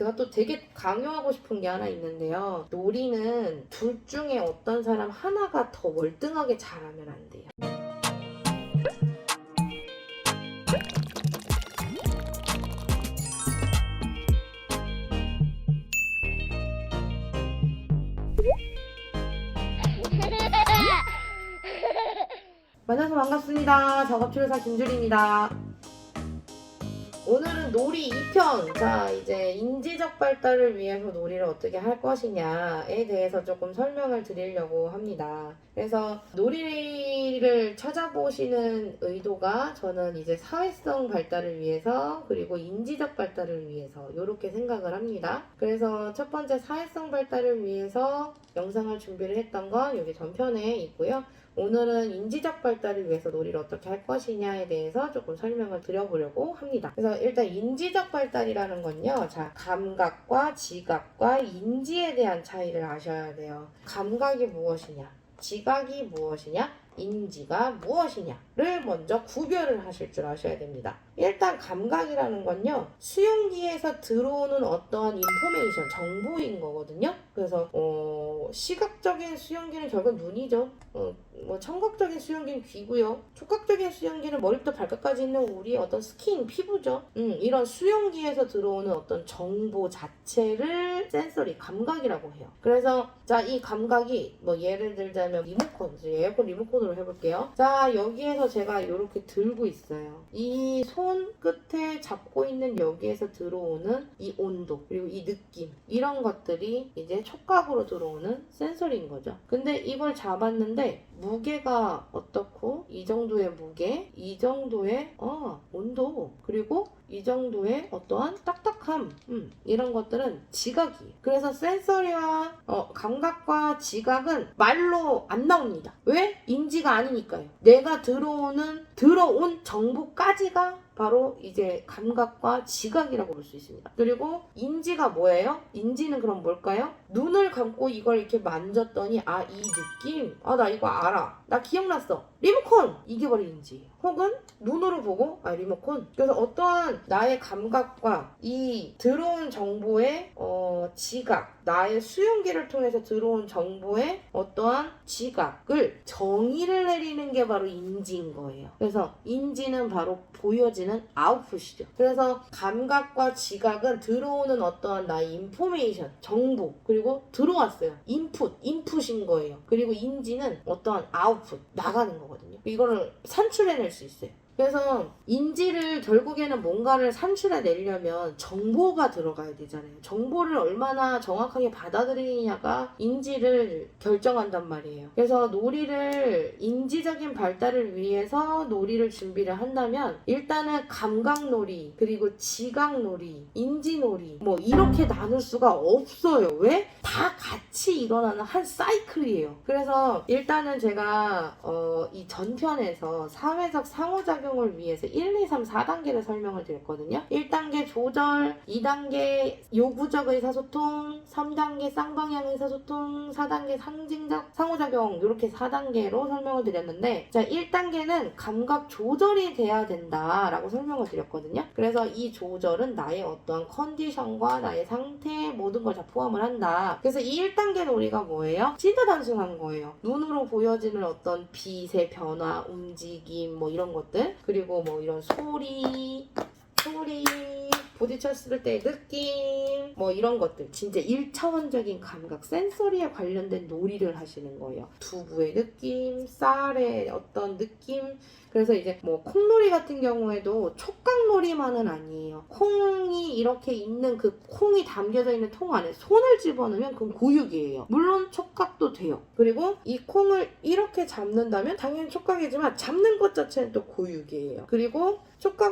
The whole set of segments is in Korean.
제가 또 되게 강요하고 싶은 게 하나 있는데요. 놀이는 둘 중에 어떤 사람 하나가 더 월등하게 잘하면 안 돼요. 만나서 반갑습니다. 작업치료사 김주리입니다. 오늘은 놀이 2편. 자, 이제 인지적 발달을 위해서 놀이를 어떻게 할 것이냐에 대해서 조금 설명을 드리려고 합니다. 그래서 놀이를 찾아보시는 의도가 저는 이제 사회성 발달을 위해서 그리고 인지적 발달을 위해서 이렇게 생각을 합니다. 그래서 첫 번째 사회성 발달을 위해서 영상을 준비를 했던 건 여기 전편에 있고요. 오늘은 인지적 발달을 위해서 놀이를 어떻게 할 것이냐에 대해서 조금 설명을 드려보려고 합니다. 그래서 일단 인지적 발달이라는 건요. 자, 감각과 지각과 인지에 대한 차이를 아셔야 돼요. 감각이 무엇이냐? 지각이 무엇이냐? 인지가 무엇이냐를 먼저 구별을 하실 줄 아셔야 됩니다. 일단 감각이라는 건요. 수용기에서 들어오는 어떠한 인포메이션, 정보인 거거든요. 그래서 시각적인 수용기는 결국 눈이죠. 청각적인 수용기는 귀고요. 촉각적인 수용기는 머리부터 발끝까지 있는 우리의 어떤 스킨, 피부죠. 이런 수용기에서 들어오는 어떤 정보 자체를 센서리, 감각이라고 해요. 그래서 자, 이 감각이 예를 들자면 리모컨, 에어컨 리모컨으로 해볼게요. 자, 여기에서 제가 이렇게 들고 있어요. 이 손 끝에 잡고 있는 여기에서 들어오는 이 온도, 그리고 이 느낌, 이런 것들이 이제 촉각으로 들어오는 센서리인 거죠. 근데 이걸 잡았는데 무게가 어떻고, 이 정도의 무게, 이 정도의 온도, 그리고 이 정도의 어떠한 딱딱함, 이런 것들은 지각이에요. 그래서 센서리와 감각과 지각은 말로 안 나옵니다. 왜? 인지가 아니니까요. 내가 들어온 정보까지가 바로 이제 감각과 지각이라고 볼 수 있습니다. 그리고 인지가 뭐예요? 인지는 그럼 뭘까요? 눈을 감고 이걸 이렇게 만졌더니 이 느낌, 나 이거 알아, 나 기억났어, 리모컨, 이게 바로 인지예요. 혹은 눈으로 보고 리모컨. 그래서 어떠한 나의 감각과 이 들어온 정보의 지각, 나의 수용기를 통해서 들어온 정보의 어떠한 지각을 정의를 내리는 게 바로 인지인 거예요. 그래서 인지는 바로 보여지는 아웃풋이죠. 그래서 감각과 지각은 들어오는 어떠한 나의 인포메이션, 정보, 그리고 들어왔어요. 인풋인 거예요. 그리고 인지는 어떠한 아웃풋, 나가는 거거든요. 이거를 산출해낼 수 있어요. 그래서 인지를 결국에는 뭔가를 산출해내려면 정보가 들어가야 되잖아요. 정보를 얼마나 정확하게 받아들이느냐가 인지를 결정한단 말이에요. 그래서 놀이를 인지적인 발달을 위해서 놀이를 준비를 한다면 일단은 감각놀이, 그리고 지각놀이, 인지놀이 이렇게 나눌 수가 없어요. 왜? 다 같이 일어나는 한 사이클이에요. 그래서 일단은 제가 이 전편에서 사회적 상호작용을 위해서 1, 2, 3, 4단계를 설명을 드렸거든요. 1단계 조절, 2단계 요구적 의사소통, 3단계 쌍방향 의사소통, 4단계 상징적 상호작용, 이렇게 4단계로 설명을 드렸는데, 자, 1단계는 감각 조절이 돼야 된다라고 설명을 드렸거든요. 그래서 이 조절은 나의 어떠한 컨디션과 나의 상태 모든 걸 다 포함을 한다. 그래서 이 1단계 놀이가 뭐예요? 진짜 단순한 거예요. 눈으로 보여지는 어떤 빛의 변화, 움직임, 이런 것들, 그리고 이런 소리, 부딪혔을 때의 느낌, 이런 것들, 진짜 1차원적인 감각, 센서리에 관련된 놀이를 하시는 거예요. 두부의 느낌, 쌀의 어떤 느낌. 그래서 이제 콩놀이 같은 경우에도 촉각놀이만은 아니에요. 콩이 이렇게 있는 그 콩이 담겨져 있는 통 안에 손을 집어넣으면 그건 고육이에요. 물론 촉각도 돼요. 그리고 이 콩을 이렇게 잡는다면 당연히 촉각이지만 잡는 것 자체는 또 고육이에요. 그리고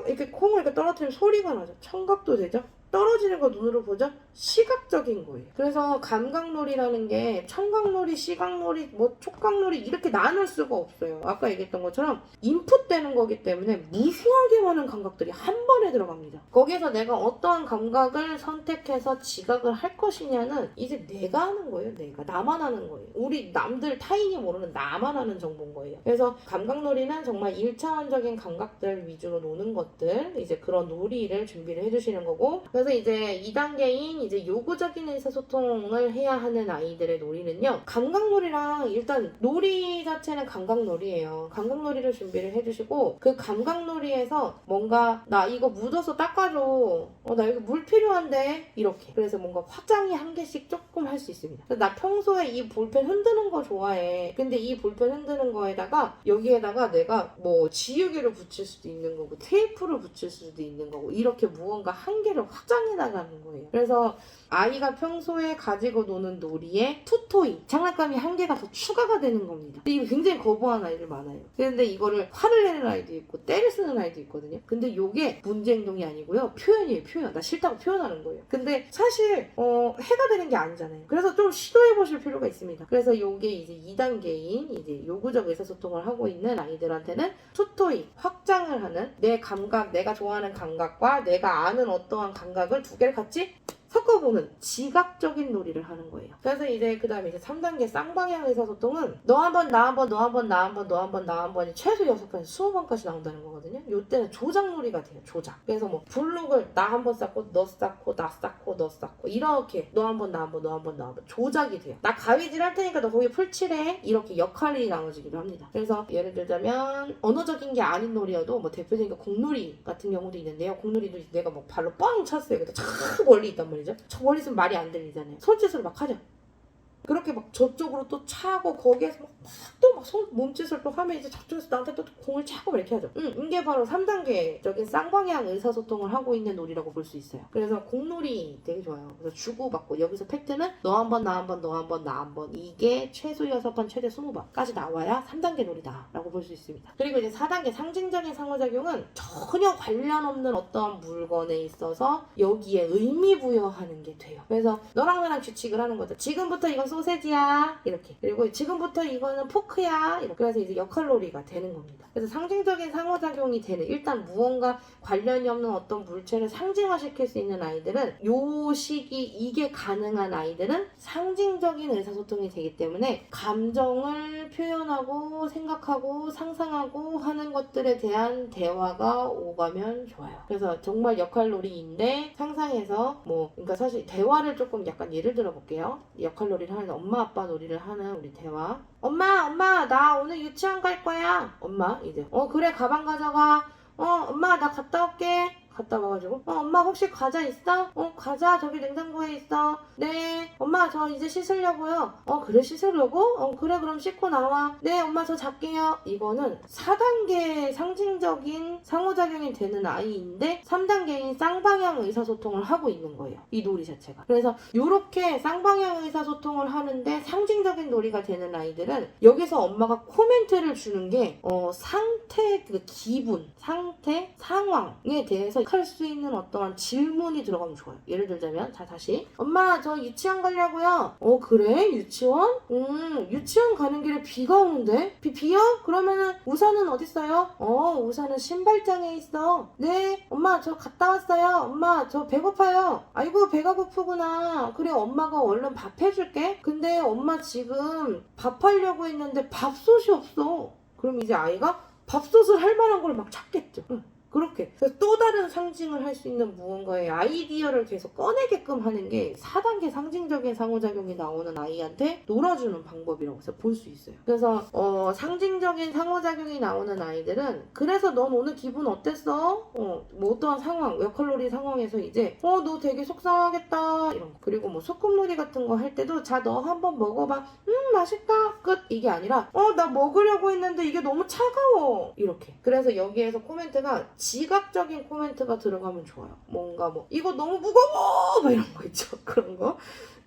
이렇게 콩을 이렇게 떨어뜨리면 소리가 나죠. 청각도 되죠. 떨어지는 거 눈으로 보죠? 시각적인 거예요. 그래서 감각놀이라는 게 청각놀이, 시각놀이, 촉각놀이 이렇게 나눌 수가 없어요. 아까 얘기했던 것처럼 인풋되는 거기 때문에 무수하게 많은 감각들이 한 번에 들어갑니다. 거기에서 내가 어떠한 감각을 선택해서 지각을 할 것이냐는 이제 내가 하는 거예요. 나만 하는 거예요. 우리 남들 타인이 모르는 나만 하는 정보인 거예요. 그래서 감각놀이는 정말 1차원적인 감각들 위주로 노는 것들, 이제 그런 놀이를 준비를 해주시는 거고, 그래서 이제 2단계인 이제 요구적인 의사소통을 해야 하는 아이들의 놀이는요. 감각놀이랑 일단 놀이 자체는 감각놀이예요. 감각놀이를 준비를 해주시고 그 감각놀이에서 뭔가 나 이거 묻어서 닦아줘. 나 여기 물 필요한데 이렇게. 그래서 뭔가 화장이 한 개씩 조금 할 수 있습니다. 나 평소에 이 볼펜 흔드는 거 좋아해. 근데 이 볼펜 흔드는 거에다가 여기에다가 내가 뭐 지우개를 붙일 수도 있는 거고 테이프를 붙일 수도 있는 거고 이렇게 무언가 한 개를 확장해 나가는 거예요. 그래서 아이가 평소에 가지고 노는 놀이에 투토이, 장난감이 한 개가 더 추가가 되는 겁니다. 근데 이거 굉장히 거부하는 아이들 많아요. 그런데 이거를 화를 내는 아이도 있고 때를 쓰는 아이도 있거든요. 근데 이게 문제 행동이 아니고요. 표현이에요, 표현. 나 싫다고 표현하는 거예요. 근데 사실 해가 되는 게 아니잖아요. 그래서 좀 시도해 보실 필요가 있습니다. 그래서 이게 이제 2단계인 이제 요구적 의사소통을 하고 있는 아이들한테는 투토이, 확장을 하는 내 감각, 내가 좋아하는 감각과 내가 아는 어떠한 감각을 두 개를 같이 섞어보는 지각적인 놀이를 하는 거예요. 그래서 이제 그 다음에 이제 3단계 쌍방향 의사소통은 너 한 번, 나 한 번, 너 한 번, 나 한 번, 너 한 번, 나 한 번이 최소 6번, 20번까지 나온다는 거거든요. 요때는 조작놀이가 돼요. 조작. 그래서 뭐 블록을 나 한 번 쌓고 너 쌓고 나 쌓고 너 쌓고 이렇게 너 한 번, 나 한 번, 너 한 번, 나 한 번 조작이 돼요. 나 가위질 할 테니까 너 거기 풀칠해. 이렇게 역할이 나눠지기도 합니다. 그래서 예를 들자면 언어적인 게 아닌 놀이여도 뭐 대표적인 게 공놀이 같은 경우도 있는데요. 공놀이도 내가 뭐 발로 뻥 찼어요. 근데 저 멀리 있단 말이죠. 저 멀리 있으면 말이 안 들리잖아요. 손짓으로 막 하죠. 그렇게 막 저쪽으로 또 차고 거기에서 막 몸짓을 또 하면 이제 저쪽에서 나한테 또 공을 차고 이렇게 하죠. 이게 바로 3단계적인 쌍방향 의사소통을 하고 있는 놀이라고 볼 수 있어요. 그래서 공놀이 되게 좋아요. 그래서 주고받고 여기서 팩트는 너 한 번, 나 한 번, 너 한 번, 나 한 번 이게 최소 6번, 최대 20번까지 나와야 3단계 놀이다 라고 볼 수 있습니다. 그리고 이제 4단계 상징적인 상호작용은 전혀 관련 없는 어떠한 물건에 있어서 여기에 의미 부여하는 게 돼요. 그래서 너랑 나랑 규칙을 하는 거죠. 지금부터 이건 소세지야 이렇게. 그리고 지금부터 이거는 포크야 이렇게. 그래서 이제 역할놀이가 되는 겁니다. 그래서 상징적인 상호작용이 되는, 일단 무언가 관련이 없는 어떤 물체를 상징화시킬 수 있는 아이들은 요 시기 이게 가능한 아이들은 상징적인 의사소통이 되기 때문에 감정을 표현하고 생각하고 상상하고 하는 것들에 대한 대화가 오가면 좋아요. 그래서 정말 역할놀이인데 상상해서 그러니까 사실 대화를 조금 약간 예를 들어 볼게요. 역할놀이를 하는 엄마 아빠 놀이를 하는 우리 대화. 엄마 나 오늘 유치원 갈 거야. 엄마 이제 그래 가방 가져가. 엄마 나 갔다 올게. 갔다 와가지고 엄마 혹시 과자 있어? 과자 저기 냉장고에 있어. 네 엄마 저 이제 씻으려고요. 그래 씻으려고? 그래 그럼 씻고 나와. 네 엄마 저 잘게요. 이거는 4단계 상징적인 상호작용이 되는 아이인데 3단계인 쌍방향 의사소통을 하고 있는 거예요. 이 놀이 자체가. 그래서 이렇게 쌍방향 의사소통을 하는데 상징적인 놀이가 되는 아이들은 여기서 엄마가 코멘트를 주는 게 상태, 그 기분, 상태, 상황에 대해서 할 수 있는 어떠한 질문이 들어가면 좋아요. 예를 들자면 다시 엄마 저 유치원 가려고요. 그래? 유치원? 유치원 가는 길에 비가 오는데? 비요? 그러면은 우산은 어딨어요? 우산은 신발장에 있어. 네 엄마 저 갔다 왔어요. 엄마 저 배고파요. 아이고 배가 고프구나. 그래 엄마가 얼른 밥 해줄게. 근데 엄마 지금 밥 하려고 했는데 밥솥이 없어. 그럼 이제 아이가 밥솥을 할 만한 걸 막 찾겠죠. 그렇게. 그래서 또 다른 상징을 할 수 있는 무언가의 아이디어를 계속 꺼내게끔 하는 게 4단계 상징적인 상호작용이 나오는 아이한테 놀아주는 방법이라고 볼 수 있어요. 그래서 상징적인 상호작용이 나오는 아이들은 그래서 넌 오늘 기분 어땠어? 뭐 어떠한 상황, 역할놀이 상황에서 이제 너 되게 속상하겠다 이런 거. 그리고 뭐 소꿉놀이 같은 거 할 때도 자 너 한번 먹어봐. 맛있다. 끝. 이게 아니라 나 먹으려고 했는데 이게 너무 차가워. 이렇게. 그래서 여기에서 코멘트가 지각적인 코멘트가 들어가면 좋아요. 뭔가 이거 너무 무거워! 막 이런 거 있죠. 그런 거.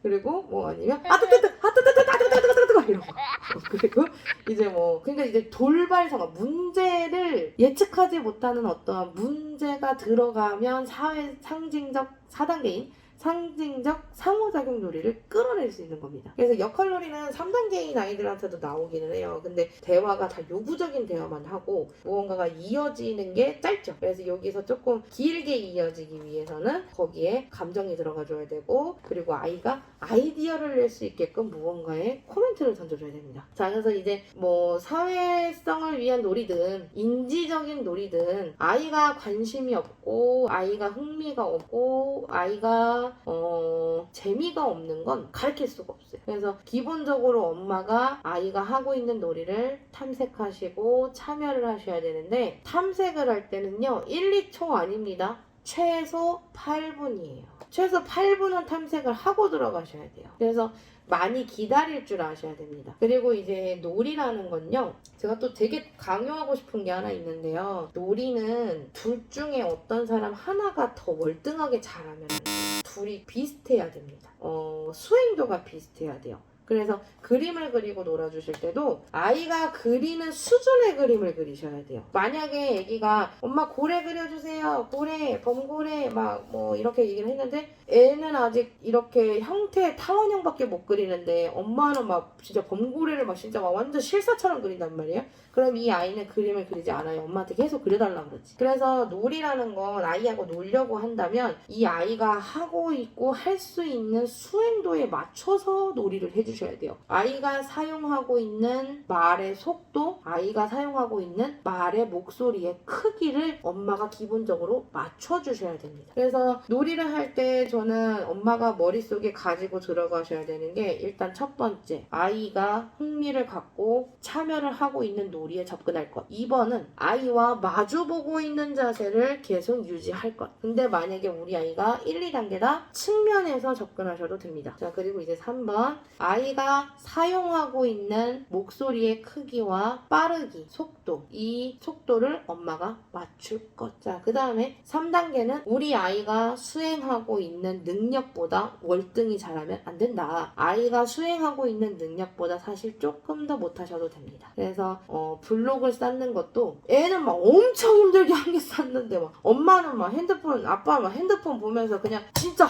그리고 아니면 뜨뜨뜨 이런 거. 그리고 이제 그러니까 이제 돌발 상황, 문제를 예측하지 못하는 어떠한 문제가 들어가면 상징적 4단계인 상징적 상호작용 놀이를 끌어낼 수 있는 겁니다. 그래서 역할놀이는 3단계인 아이들한테도 나오기는 해요. 근데 대화가 다 요구적인 대화만 하고 무언가가 이어지는 게 짧죠. 그래서 여기서 조금 길게 이어지기 위해서는 거기에 감정이 들어가 줘야 되고, 그리고 아이가 아이디어를 낼 수 있게끔 무언가에 코멘트를 던져줘야 됩니다. 자, 그래서 이제 뭐 사회성을 위한 놀이든 인지적인 놀이든 아이가 관심이 없고 아이가 흥미가 없고 아이가 재미가 없는 건 가르칠 수가 없어요. 그래서 기본적으로 엄마가 아이가 하고 있는 놀이를 탐색하시고 참여를 하셔야 되는데, 탐색을 할 때는요 1, 2초 아닙니다. 최소 8분이에요. 최소 8분은 탐색을 하고 들어가셔야 돼요. 그래서 많이 기다릴 줄 아셔야 됩니다. 그리고 이제 놀이라는 건요, 제가 또 되게 강요하고 싶은 게 하나 있는데요. 놀이는 둘 중에 어떤 사람 하나가 더 월등하게 잘하면 안 돼요. 둘이 비슷해야 됩니다. 수행도가 비슷해야 돼요. 그래서 그림을 그리고 놀아주실 때도 아이가 그리는 수준의 그림을 그리셔야 돼요. 만약에 애기가 엄마 고래 그려주세요, 고래, 범고래 막 뭐 이렇게 얘기를 했는데 애는 아직 이렇게 형태의 타원형밖에 못 그리는데 엄마는 막 진짜 범고래를 막 진짜 막 완전 실사처럼 그린단 말이에요. 그럼 이 아이는 그림을 그리지 않아요. 엄마한테 계속 그려달라 그러지. 그래서 놀이라는 건 아이하고 놀려고 한다면 이 아이가 하고 있고 할 수 있는 수행도에 맞춰서 놀이를 해주셔야 돼요. 아이가 사용하고 있는 말의 속도, 아이가 사용하고 있는 말의 목소리의 크기를 엄마가 기본적으로 맞춰주셔야 됩니다. 그래서 놀이를 할 때 저는 엄마가 머릿속에 가지고 들어가셔야 되는 게, 일단 첫 번째, 아이가 흥미를 갖고 참여를 하고 있는 놀이에 접근할 것. 2번은 아이와 마주보고 있는 자세를 계속 유지할 것. 근데 만약에 우리 아이가 1, 2단계다 측면에서 접근하셔도 됩니다. 자, 그리고 이제 3번, 아이가 사용하고 있는 목소리의 크기와 빠르기, 속도, 이 속도를 엄마가 맞출 것. 자, 그 다음에 3단계는 우리 아이가 수행하고 있는 능력보다 월등히 잘하면 안 된다. 아이가 수행하고 있는 능력보다 사실 조금 더 못하셔도 됩니다. 그래서 블록을 쌓는 것도 애는 막 엄청 힘들게 한 개 쌓는데 막 엄마는 막 핸드폰, 아빠는 막 핸드폰 보면서 그냥 진짜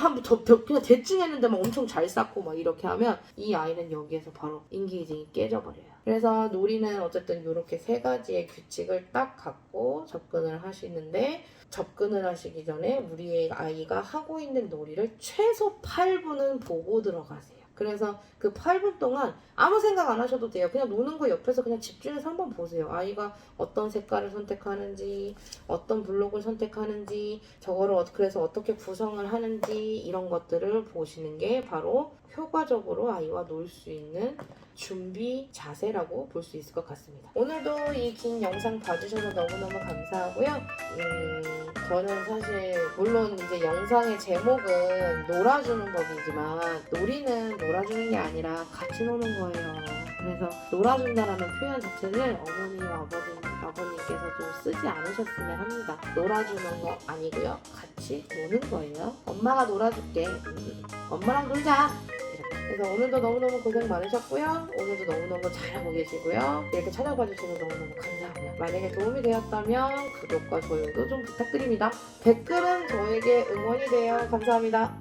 그냥 대충 했는데 막 엄청 잘 쌓고 막 이렇게 하면 이 아이는 여기에서 바로 인기이징이 깨져버려요. 그래서 놀이는 어쨌든 이렇게 세 가지의 규칙을 딱 갖고 접근을 하시는데, 접근을 하시기 전에 우리 아이가 하고 있는 놀이를 최소 8분은 보고 들어가세요. 그래서 그 8분 동안 아무 생각 안 하셔도 돼요. 그냥 노는 거 옆에서 그냥 집중해서 한번 보세요. 아이가 어떤 색깔을 선택하는지, 어떤 블록을 선택하는지, 저거를 그래서 어떻게 구성을 하는지, 이런 것들을 보시는 게 바로 효과적으로 아이와 놀 수 있는 준비 자세라고 볼 수 있을 것 같습니다. 오늘도 이 긴 영상 봐주셔서 너무너무 감사하고요. 저는 사실 물론 이제 영상의 제목은 놀아주는 법이지만 놀이는 놀아주는 게 아니라 같이 노는 거예요. 그래서 놀아준다라는 표현 자체를 어머니와 아버님께서 좀 쓰지 않으셨으면 합니다. 놀아주는 거 아니고요. 같이 노는 거예요. 엄마가 놀아줄게. 엄마랑 놀자. 그래서 오늘도 너무너무 고생 많으셨고요. 오늘도 너무너무 잘하고 계시고요. 이렇게 찾아봐 주셔서 너무너무 감사하고요. 만약에 도움이 되었다면 구독과 좋아요도 좀 부탁드립니다. 댓글은 저에게 응원이 돼요. 감사합니다.